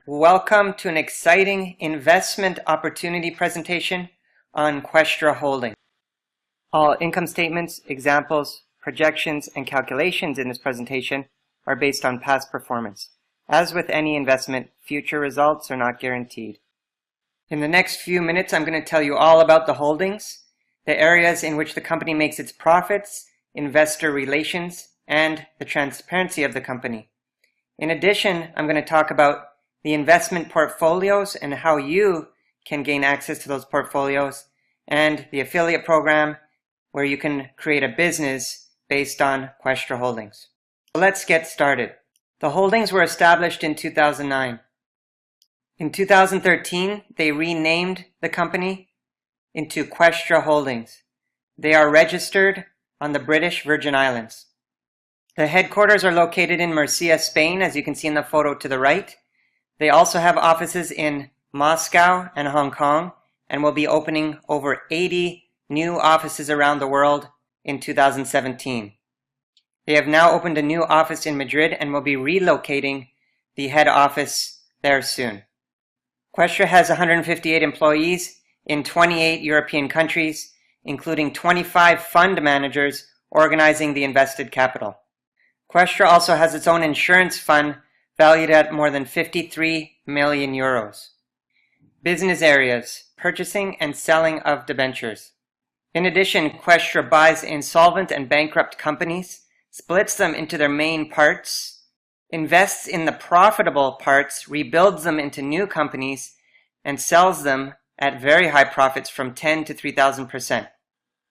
Welcome to an exciting investment opportunity presentation on Questra Holding. All income statements, examples, projections, and calculations in this presentation are based on past performance. As with any investment, future results are not guaranteed. In the next few minutes, I'm going to tell you all about the holdings, the areas in which the company makes its profits, investor relations, and the transparency of the company. In addition, I'm going to talk about the investment portfolios and how you can gain access to those portfolios, and the affiliate program where you can create a business based on Questra Holdings. So let's get started. The holdings were established in 2009. In 2013, they renamed the company into Questra Holdings. They are registered on the British Virgin Islands. The headquarters are located in Murcia, Spain, as you can see in the photo to the right. They also have offices in Moscow and Hong Kong, and will be opening over 80 new offices around the world in 2017. They have now opened a new office in Madrid and will be relocating the head office there soon. Questra has 158 employees in 28 European countries, including 25 fund managers organizing the invested capital. Questra also has its own insurance fund valued at more than 53 million euros. Business areas: purchasing and selling of debentures. In addition, Questra buys insolvent and bankrupt companies, splits them into their main parts, invests in the profitable parts, rebuilds them into new companies, and sells them at very high profits from 10 to 3,000%.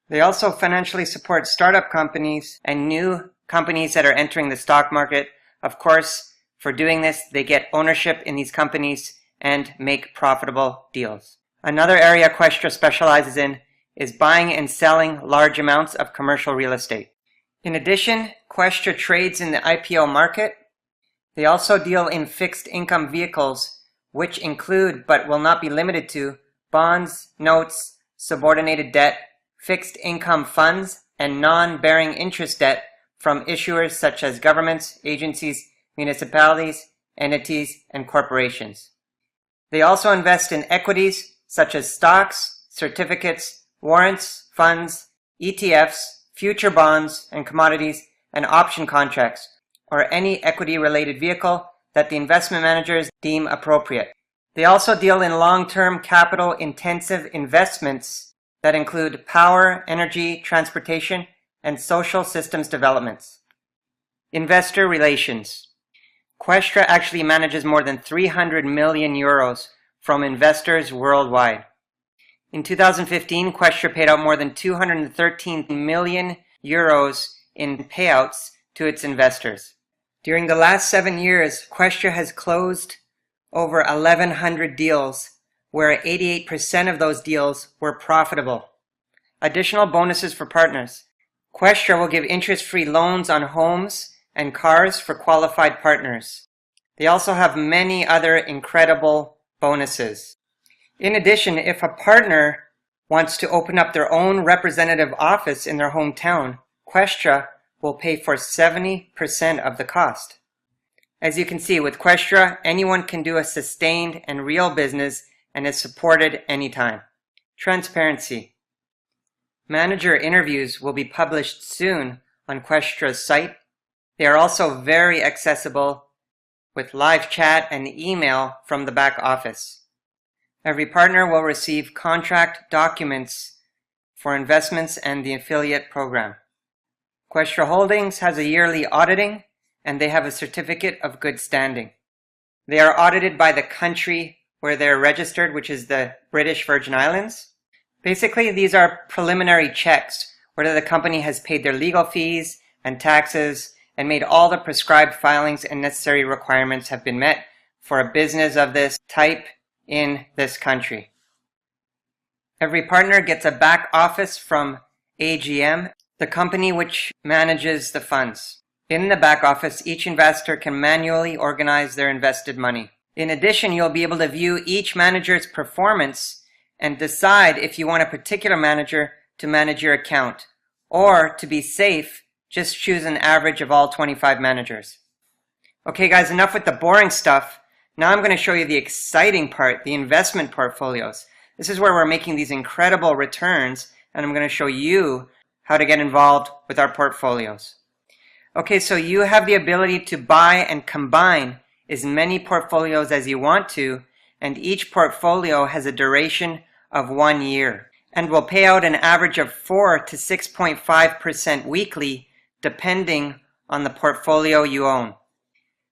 They also financially support startup companies and new companies that are entering the stock market. Of course, for doing this, they get ownership in these companies and make profitable deals. Another area Questra specializes in is buying and selling large amounts of commercial real estate. In addition, Questra trades in the IPO market. They also deal in fixed income vehicles, which include, but will not be limited to, bonds, notes, subordinated debt, fixed income funds, and non-bearing interest debt from issuers such as governments, agencies, municipalities, entities, and corporations. They also invest in equities such as stocks, certificates, warrants, funds, ETFs, future bonds and commodities, and option contracts, or any equity-related vehicle that the investment managers deem appropriate. They also deal in long-term capital-intensive investments that include power, energy, transportation, and social systems developments. Investor relations. Questra actually manages more than 300 million euros from investors worldwide. In 2015, Questra paid out more than 213 million euros in payouts to its investors. During the last 7 years, Questra has closed over 1,100 deals, where 88% of those deals were profitable. Additional bonuses for partners. Questra will give interest-free loans on homes and cars for qualified partners. They also have many other incredible bonuses. In addition, if a partner wants to open up their own representative office in their hometown, Questra will pay for 70% of the cost. As you can see, with Questra, anyone can do a sustained and real business and is supported anytime. Transparency. Manager interviews will be published soon on Questra's site. They are also very accessible with live chat and email from the back office. Every partner will receive contract documents for investments and the affiliate program. Questra Holdings has a yearly auditing, and they have a certificate of good standing. They are audited by the country where they're registered, which is the British Virgin Islands. Basically, these are preliminary checks whether the company has paid their legal fees and taxes and made all the prescribed filings and necessary requirements have been met for a business of this type in this country. Every partner gets a back office from AGAM, the company which manages the funds. In the back office, each investor can manually organize their invested money. In addition, you'll be able to view each manager's performance and decide if you want a particular manager to manage your account, or to be safe, just choose an average of all 25 managers. Okay guys, enough with the boring stuff. Now I'm going to show you the exciting part, the investment portfolios. This is where we're making these incredible returns, and I'm going to show you how to get involved with our portfolios. Okay, so you have the ability to buy and combine as many portfolios as you want to, and each portfolio has a duration of 1 year and will pay out an average of 4 to 6.5% weekly depending on the portfolio you own.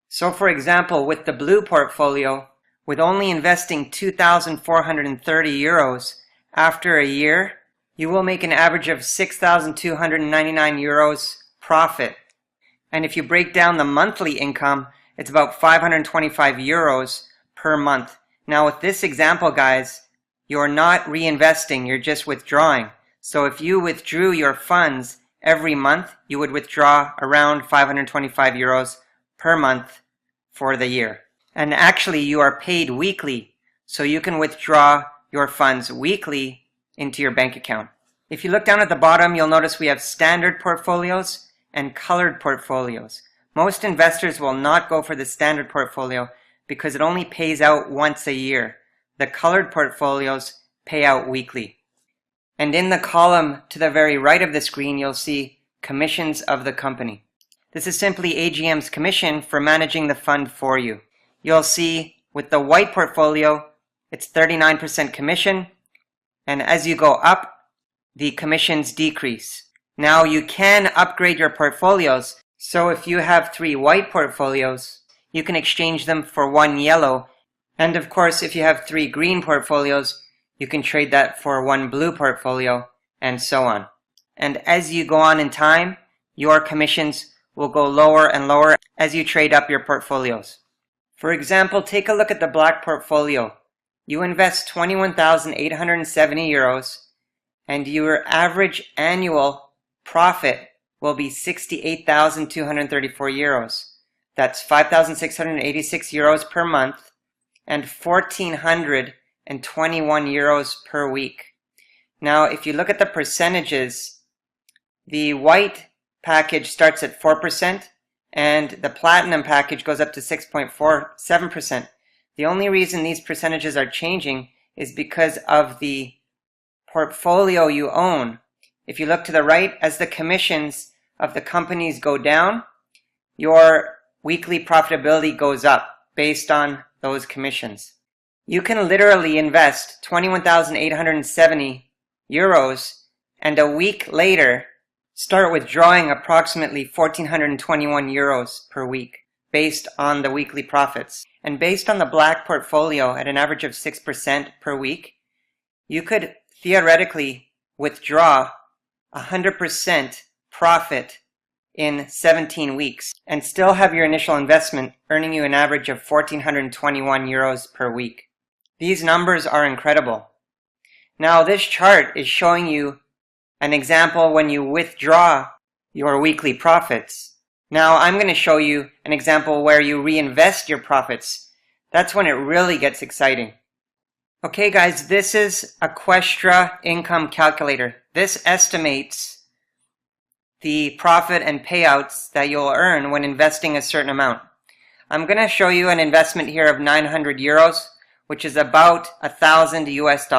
So for example, with the blue portfolio, with only investing 2,430 euros, after a year, you will make an average of 6,299 euros profit. And if you break down the monthly income, it's about 525 euros per month. Now with this example, guys, you're not reinvesting, you're just withdrawing. So if you withdrew your funds every month, you would withdraw around 525 euros per month for the year. And actually you are paid weekly, so you can withdraw your funds weekly into your bank account. If you look down at the bottom, you'll notice we have standard portfolios and colored portfolios. Most investors will not go for the standard portfolio because it only pays out once a year. The colored portfolios pay out weekly. And in the column to the very right of the screen, you'll see commissions of the company. This is simply AGM's commission for managing the fund for you. You'll see with the white portfolio, it's 39% commission, and as you go up, the commissions decrease. Now you can upgrade your portfolios, so if you have 3 white portfolios, you can exchange them for 1 yellow. And of course, if you have 3 green portfolios, you can trade that for 1 blue portfolio, and so on. And as you go on in time, your commissions will go lower and lower as you trade up your portfolios. For example, take a look at the black portfolio. You invest 21,870 euros, and your average annual profit will be 68,234 euros. That's 5,686 euros per month, and 1,421 euros per week. Now, if you look at the percentages, the white package starts at 4%, and the platinum package goes up to 6.47%. The only reason these percentages are changing is because of the portfolio you own. If you look to the right, as the commissions of the companies go down, your weekly profitability goes up based on those commissions. You can literally invest 21,870 euros and a week later start withdrawing approximately 1,421 euros per week based on the weekly profits. And based on the black portfolio at an average of 6% per week, you could theoretically withdraw 100% profit in 17 weeks and still have your initial investment earning you an average of 1,421 euros per week. These numbers are incredible. Now this chart is showing you an example when you withdraw your weekly profits. Now I'm going to show you an example where you reinvest your profits. That's when it really gets exciting. Okay guys, this is a Questra income calculator. This estimates the profit and payouts that you'll earn when investing a certain amount. I'm going to show you an investment here of 900 euros, which is about $1,000 US.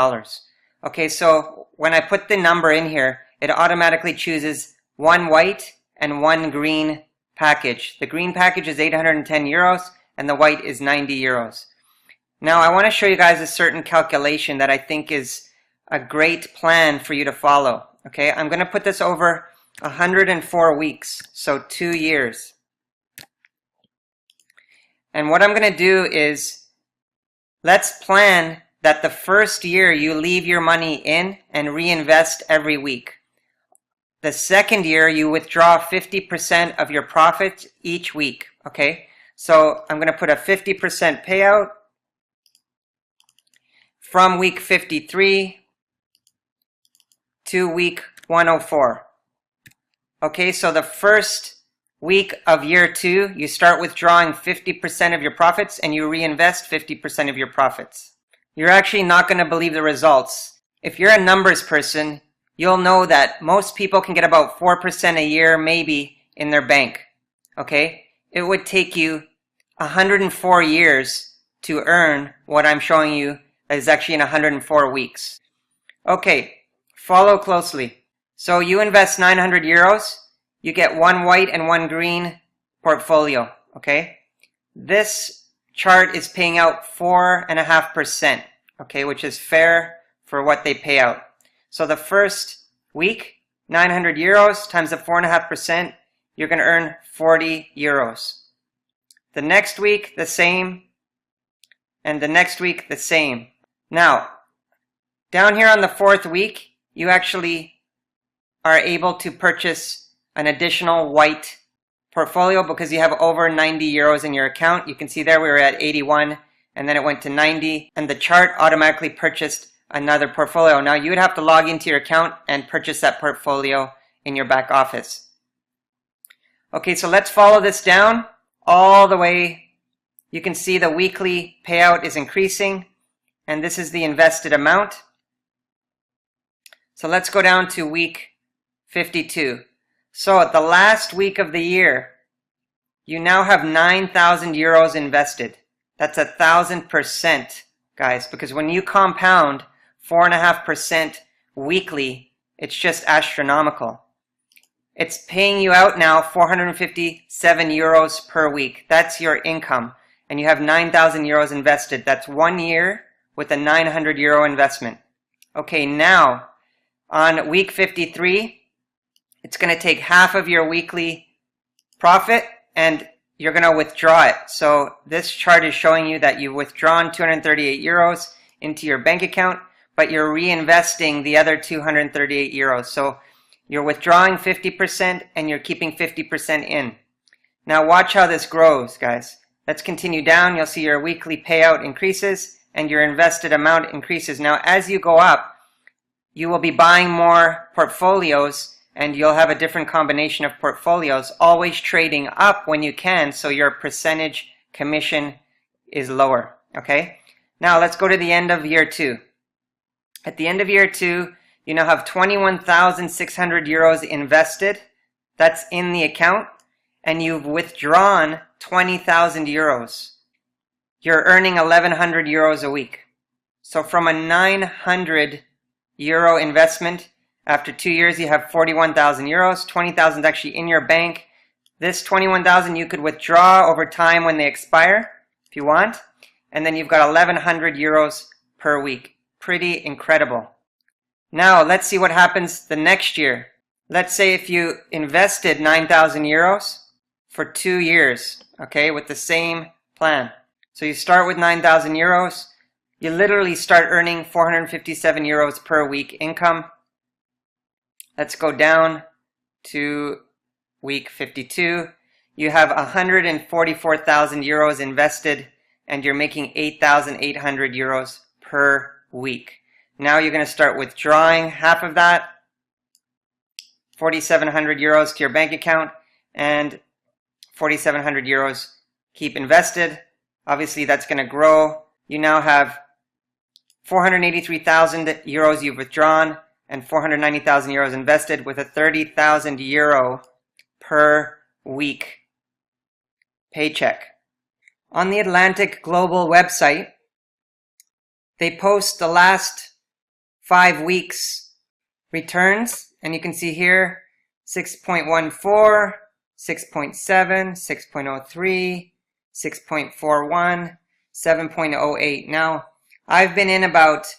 Okay, so when I put the number in here, it automatically chooses 1 white and 1 green package. The green package is 810 euros and the white is 90 euros. Now I want to show you guys a certain calculation that I think is a great plan for you to follow. Okay, I'm going to put this over 104 weeks, so 2 years. And what I'm going to do is, let's plan that the first year you leave your money in and reinvest every week. The second year you withdraw 50% of your profits each week. Okay, so I'm going to put a 50% payout from week 53 to week 104. Okay, so the first week of year 2, you start withdrawing 50% of your profits and you reinvest 50% of your profits. you're actually not going to believe the results. If you're a numbers person, you'll know that most people can get about 4% a year maybe in their bank. Okay? It would take you 104 years to earn what I'm showing you that is actually in 104 weeks. Okay, follow closely. So you invest 900 euros, you get one white and one green portfolio. Okay? This chart is paying out 4.5%, okay, which is fair for what they pay out. So the first week, 900 euros times the 4.5%, you're going to earn 40 euros. The next week, the same, and the next week, the same. Now, down here on the fourth week, you actually are able to purchase an additional white portfolio because you have over 90 euros in your account. You can see there we were at 81 and then it went to 90 and the chart automatically purchased another portfolio. Now you would have to log into your account and purchase that portfolio in your back office. Okay, so let's follow this down all the way. You can see the weekly payout is increasing and this is the invested amount. So let's go down to week 52. So at the last week of the year, you now have 9,000 euros invested. That's 1,000%, guys, because when you compound 4.5% weekly, it's just astronomical. It's paying you out now 457 euros per week. That's your income. And you have 9,000 euros invested. That's 1 year with a 900 euro investment. Okay, now on week 53, it's going to take half of your weekly profit and you're going to withdraw it. So this chart is showing you that you've withdrawn 238 euros into your bank account, but you're reinvesting the other 238 euros. So you're withdrawing 50% and you're keeping 50% in. Now watch how this grows, guys. Let's continue down. You'll see your weekly payout increases and your invested amount increases. Now as you go up, you will be buying more portfolios and you'll have a different combination of portfolios, always trading up when you can so your percentage commission is lower. Okay? Now let's go to the end of year 2. At the end of year 2, you now have 21,600 euros invested. That's in the account. And you've withdrawn 20,000 euros. You're earning 1,100 euros a week. So from a 900 euro investment, after 2 years, you have 41,000 euros. 20,000 is actually in your bank. This 21,000 you could withdraw over time when they expire, if you want. And then you've got 1,100 euros per week. Pretty incredible. Now, let's see what happens the next year. Let's say if you invested 9,000 euros for 2 years, okay, with the same plan. So you start with 9,000 euros. You literally start earning 457 euros per week income. Let's go down to week 52. You have 144,000 euros invested and you're making 8,800 euros per week. Now you're going to start withdrawing half of that, 4,700 euros to your bank account and 4,700 euros keep invested. Obviously that's going to grow. You now have 483,000 euros you've withdrawn and 490,000 euros invested with a 30,000 euro per week paycheck. On the Atlantic Global website, they post the last 5 weeks returns, and you can see here 6.14, 6.7, 6.03, 6.41, 7.08. Now, I've been in about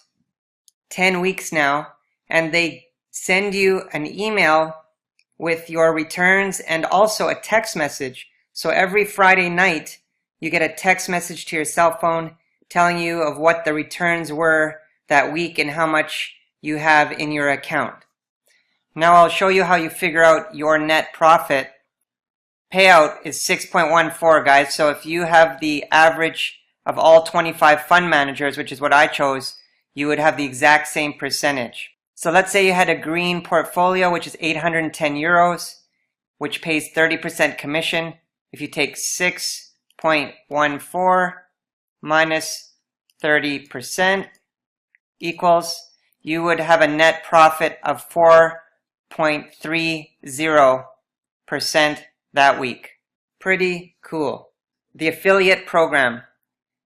10 weeks now, and they send you an email with your returns and also a text message. So every Friday night, you get a text message to your cell phone telling you of what the returns were that week and how much you have in your account. Now I'll show you how you figure out your net profit. Payout is 6.14, guys. So if you have the average of all 25 fund managers, which is what I chose, you would have the exact same percentage. So let's say you had a green portfolio, which is 810 euros, which pays 30% commission. If you take 6.14 minus 30% equals, you would have a net profit of 4.30% that week. Pretty cool. The affiliate program.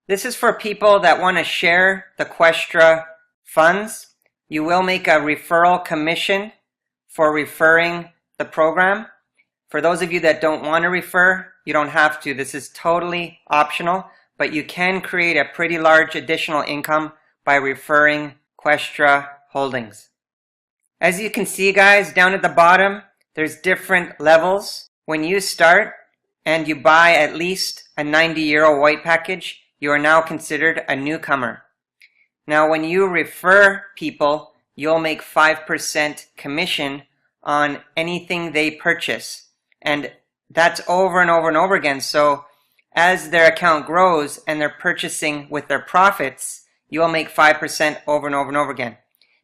This is for people that want to share the Questra funds. You will make a referral commission for referring the program. For those of you that don't want to refer, you don't have to. This is totally optional, but you can create a pretty large additional income by referring Questra holdings. As you can see, guys, down at the bottom, there's different levels. When you start and you buy at least a 90 euro white package, you are now considered a newcomer. Now, when you refer people, you'll make 5% commission on anything they purchase. And that's over and over and over again. So as their account grows and they're purchasing with their profits, you will make 5% over and over and over again.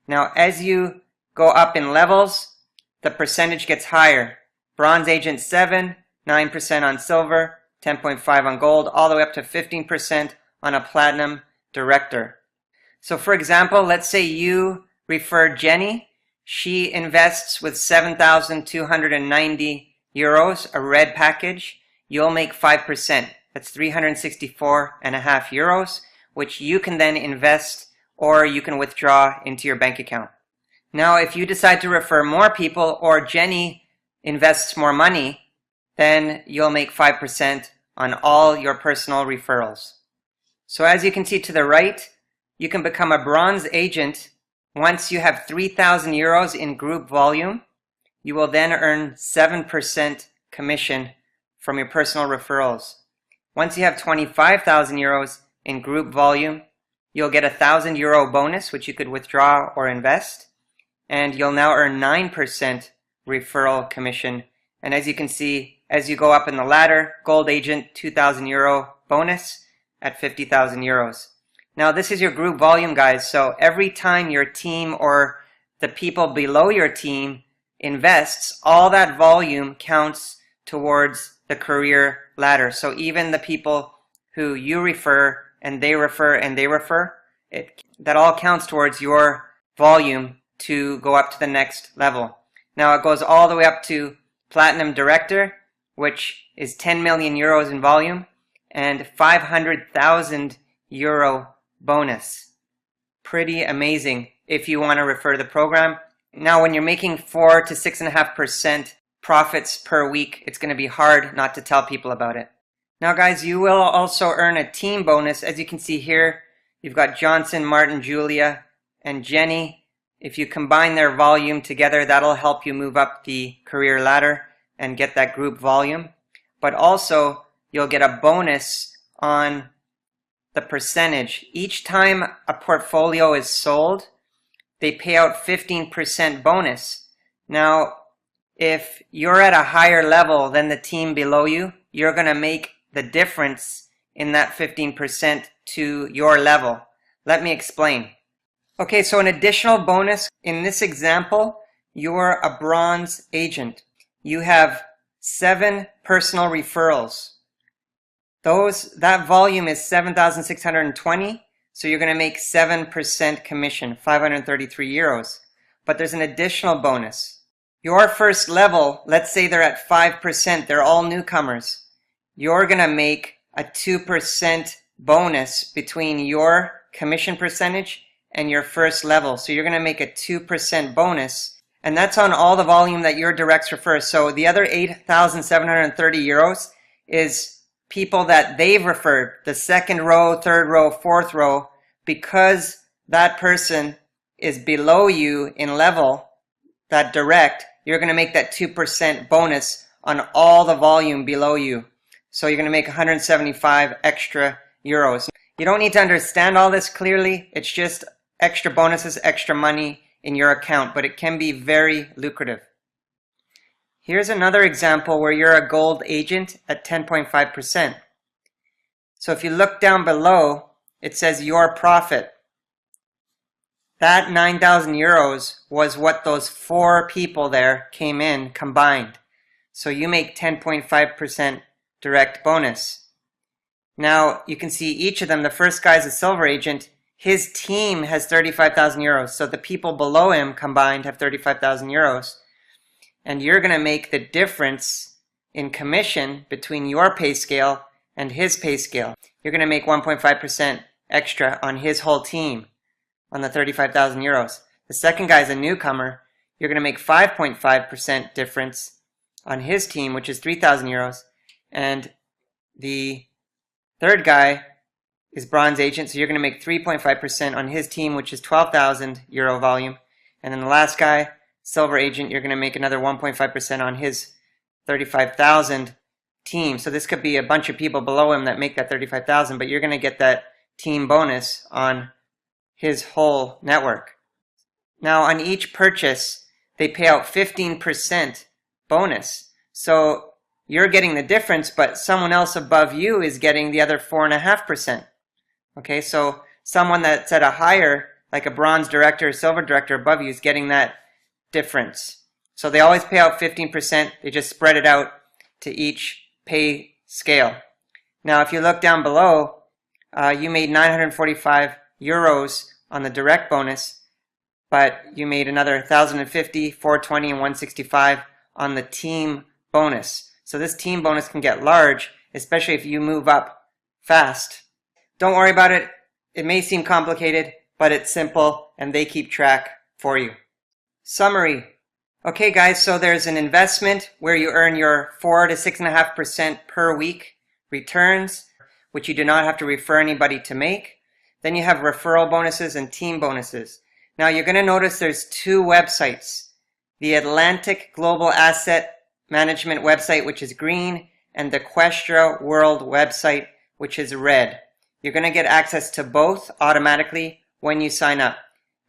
Now, as you go up in levels, the percentage gets higher. Bronze agent 7, 9% on silver, 10.5 on gold, all the way up to 15% on a platinum director. So for example, let's say you refer Jenny. She invests with 7,290 euros, a red package. You'll make 5%. That's 364.5 euros, which you can then invest or you can withdraw into your bank account. Now, if you decide to refer more people or Jenny invests more money, then you'll make 5% on all your personal referrals. So as you can see to the right, you can become a bronze agent once you have 3,000 euros in group volume. You will then earn 7% commission from your personal referrals. Once you have 25,000 euros in group volume, you'll get a 1,000 euro bonus, which you could withdraw or invest. And you'll now earn 9% referral commission. And as you can see, as you go up in the ladder, gold agent, 2,000 euro bonus at 50,000 euros. Now this is your group volume, guys. So every time your team or the people below your team invests, all that volume counts towards the career ladder. So even the people who you refer and they refer and they refer, that all counts towards your volume to go up to the next level. Now it goes all the way up to Platinum Director, which is 10 million euros in volume and 500,000 euro bonus. Pretty amazing if you want to refer the program. Now when you're making 4 to 6.5% profits per week, it's going to be hard not to tell people about it. Now guys, you will also earn a team bonus. As you can see here, you've got Johnson, Martin, Julia, and Jenny. If you combine their volume together, that'll help you move up the career ladder and get that group volume. But also, you'll get a bonus on the percentage. Each time a portfolio is sold, they pay out 15% bonus. Now, if you're at a higher level than the team below you, you're going to make the difference in that 15% to your level. Let me explain. Okay, so an additional bonus, in this example, you're a bronze agent. You have 7 personal referrals. That volume is 7,620, so you're going to make 7% commission, 533 euros. But there's an additional bonus. Your first level, let's say they're at 5%, they're all newcomers. You're going to make a 2% bonus between your commission percentage and your first level. So you're going to make a 2% bonus, and that's on all the volume that your directs refer. So the other 8,730 euros is people that they've referred, the second row, third row, fourth row. Because that person is below you in level, that direct, you're going to make that 2% bonus on all the volume below you. So you're going to make 175 extra euros. You don't need to understand all this clearly. It's just extra bonuses, extra money in your account, but it can be very lucrative. Here's another example where you're a gold agent at 10.5%. So if you look down below, it says your profit. That 9,000 euros was what those 4 people there came in combined. So you make 10.5% direct bonus. Now you can see each of them. The first guy is a silver agent. His team has 35,000 euros. So the people below him combined have 35,000 euros. And you're going to make the difference in commission between your pay scale and his pay scale. You're going to make 1.5% extra on his whole team on the 35,000 euros. The second guy is a newcomer. You're going to make 5.5% difference on his team, which is 3,000 euros. And the third guy is bronze agent, so you're going to make 3.5% on his team, which is 12,000 euro volume. And then the last guy, silver agent, you're going to make another 1.5% on his 35,000 team. So this could be a bunch of people below him that make that 35,000, but you're going to get that team bonus on his whole network. Now on each purchase, they pay out 15% bonus. So you're getting the difference, but someone else above you is getting the other 4.5%. Okay, so someone that's at a higher, like a bronze director or silver director above you, is getting that difference. So they always pay out 15%. They just spread it out to each pay scale. Now if you look down below, you made 945 euros on the direct bonus, but you made another 1,050, 420, and 165 on the team bonus. So this team bonus can get large, especially if you move up fast. Don't worry about it. It may seem complicated, but it's simple and they keep track for you. Summary. Okay guys, so there's an investment where you earn your 4 to 6.5% per week returns, which you do not have to refer anybody to make. Then you have referral bonuses and team bonuses. Now you're going to notice there's two websites. The Atlantic Global Asset Management website, which is green, and the Questra World website, which is red. You're going to get access to both automatically when you sign up.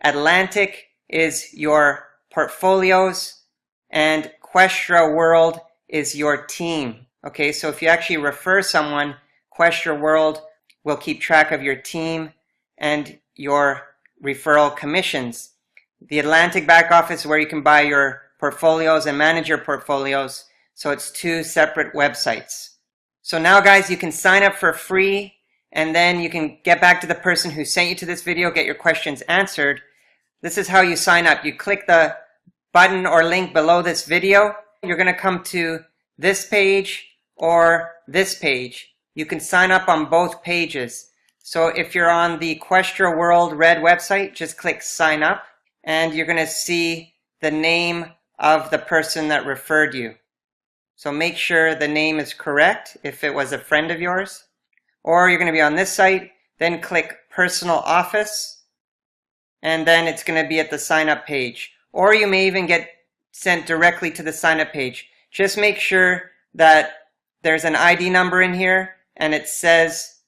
Atlantic is your portfolios and Questra World is your team. Okay, so if you actually refer someone, Questra World will keep track of your team and your referral commissions. The Atlantic back office is where you can buy your portfolios and manage your portfolios. So it's two separate websites. So now guys, you can sign up for free and then you can get back to the person who sent you to this video, get your questions answered. This is how you sign up. You click the button or link below this video. You're going to come to this page or this page. You can sign up on both pages. So if you're on the Questra World Red website, just click sign up and you're going to see the name of the person that referred you. So make sure the name is correct if it was a friend of yours. Or you're going to be on this site, then click personal office, and then it's going to be at the sign up page. Or you may even get sent directly to the sign up page. Just make sure that there's an ID number in here and it says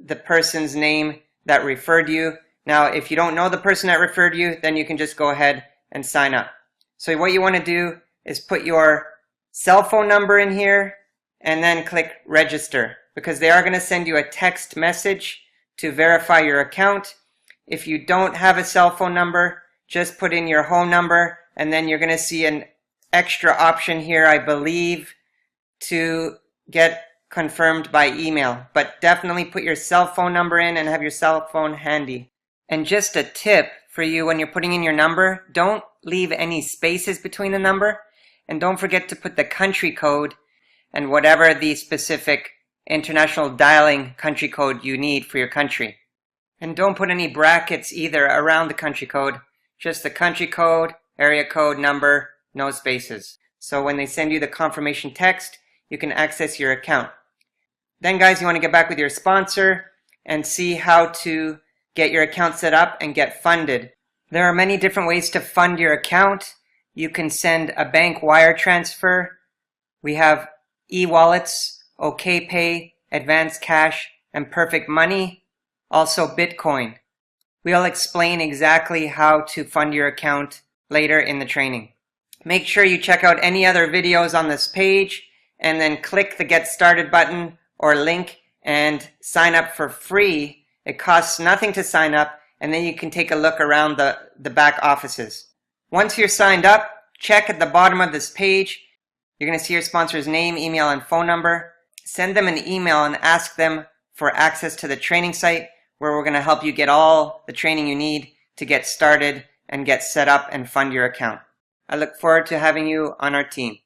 the person's name that referred you. Now if you don't know the person that referred you, then you can just go ahead and sign up. So what you want to do is put your cell phone number in here and then click register, because they are going to send you a text message to verify your account. If you don't have a cell phone number, just put in your home number and then you're going to see an extra option here, I believe, to get confirmed by email. But definitely put your cell phone number in and have your cell phone handy. And just a tip for you when you're putting in your number, don't leave any spaces between the number, and don't forget to put the country code and whatever the specific international dialing country code you need for your country. And don't put any brackets either around the country code, just the country code, area code, number, no spaces. So when they send you the confirmation text, you can access your account. Then guys, you want to get back with your sponsor and see how to get your account set up and get funded. There are many different ways to fund your account. You can send a bank wire transfer. We have e-wallets, OKPay, Advance Cash, and Perfect Money. Also Bitcoin. We'll explain exactly how to fund your account later in the training. Make sure you check out any other videos on this page and then click the Get Started button or link and sign up for free. It costs nothing to sign up, and then you can take a look around the back offices. Once you're signed up, check at the bottom of this page. You're going to see your sponsor's name, email, and phone number. Send them an email and ask them for access to the training site where we're going to help you get all the training you need to get started and get set up and fund your account. I look forward to having you on our team.